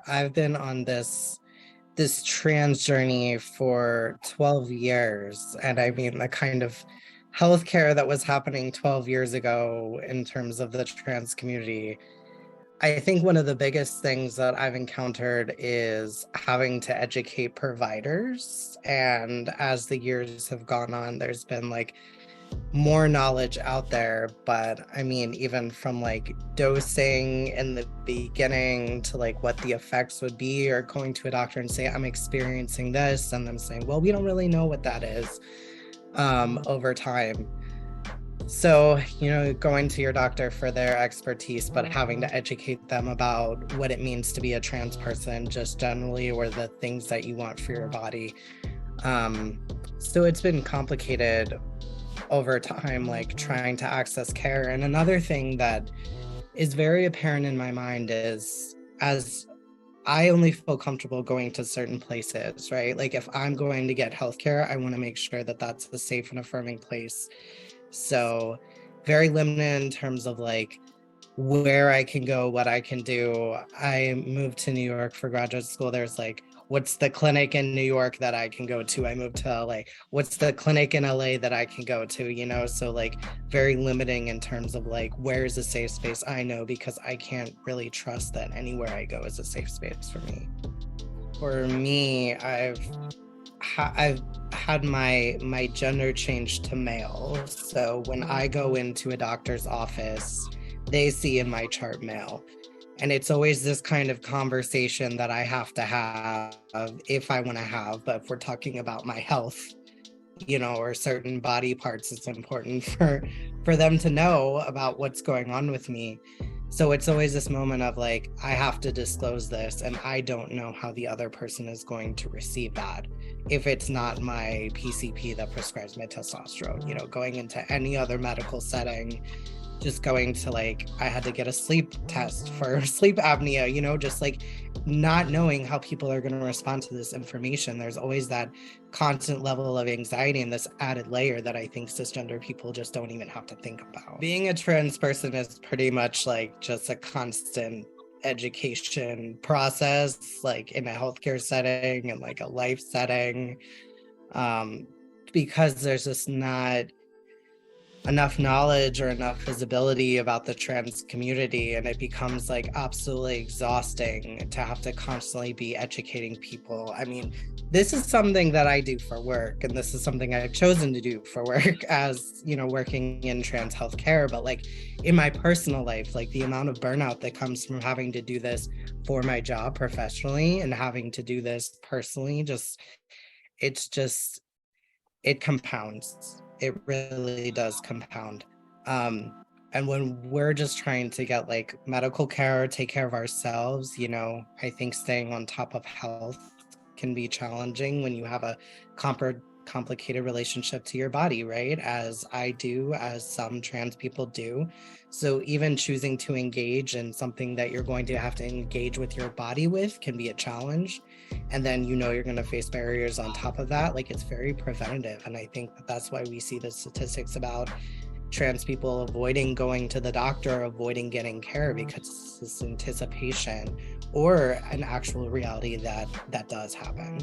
I've been on this trans journey for 12 years. And I mean, the kind of healthcare that was happening 12 years ago in terms of the trans community, I think one of the biggest things that I've encountered is having to educate providers. And as the years have gone on, there's been like more knowledge out there. But I mean, even from like dosing in the beginning to like what the effects would be, or going to a doctor and say, I'm experiencing this, and them saying, well, we don't really know what that is over time. So, going to your doctor for their expertise, but having to educate them about what it means to be a trans person, just generally, or the things that you want for your body. So it's been complicated over time, like trying to access care. And another thing that is very apparent in my mind is, as I only feel comfortable going to certain places, right? Like if I'm going to get healthcare, I want to make sure that that's a safe and affirming place. So very limited in terms of like where I can go, what I can do. I moved to New York for graduate school. There's like, what's the clinic in New York that I can go to? I moved to LA. What's the clinic in LA that I can go to? So like very limiting in terms of like, where's a safe space I know, because I can't really trust that anywhere I go is a safe space for me. For me, I've had my gender changed to male. So when I go into a doctor's office, they see in my chart male. And it's always this kind of conversation that I have to have if I want to have. But if we're talking about my health, or certain body parts, it's important for them to know about what's going on with me. So it's always this moment of like, I have to disclose this, and I don't know how the other person is going to receive that. If it's not my PCP that prescribes my testosterone, going into any other medical setting, just going to like, I had to get a sleep test for sleep apnea, just like not knowing how people are going to respond to this information. There's always that constant level of anxiety and this added layer that I think cisgender people just don't even have to think about. Being a trans person is pretty much like just a constant education process, like in a healthcare setting and like a life setting, because there's just not enough knowledge or enough visibility about the trans community, and it becomes like absolutely exhausting to have to constantly be educating people. I mean, this is something that I do for work, and this is something I've chosen to do for work as, working in trans healthcare, but like in my personal life, like the amount of burnout that comes from having to do this for my job professionally and having to do this personally, it compounds. It really does compound. And when we're just trying to get like medical care, take care of ourselves, I think staying on top of health can be challenging when you have a complicated relationship to your body, right? As I do, as some trans people do. So even choosing to engage in something that you're going to have to engage with your body with can be a challenge. And then you're going to face barriers on top of that. Like, it's very preventative. And I think that's why we see the statistics about trans people avoiding going to the doctor, avoiding getting care, because it's this anticipation or an actual reality that does happen.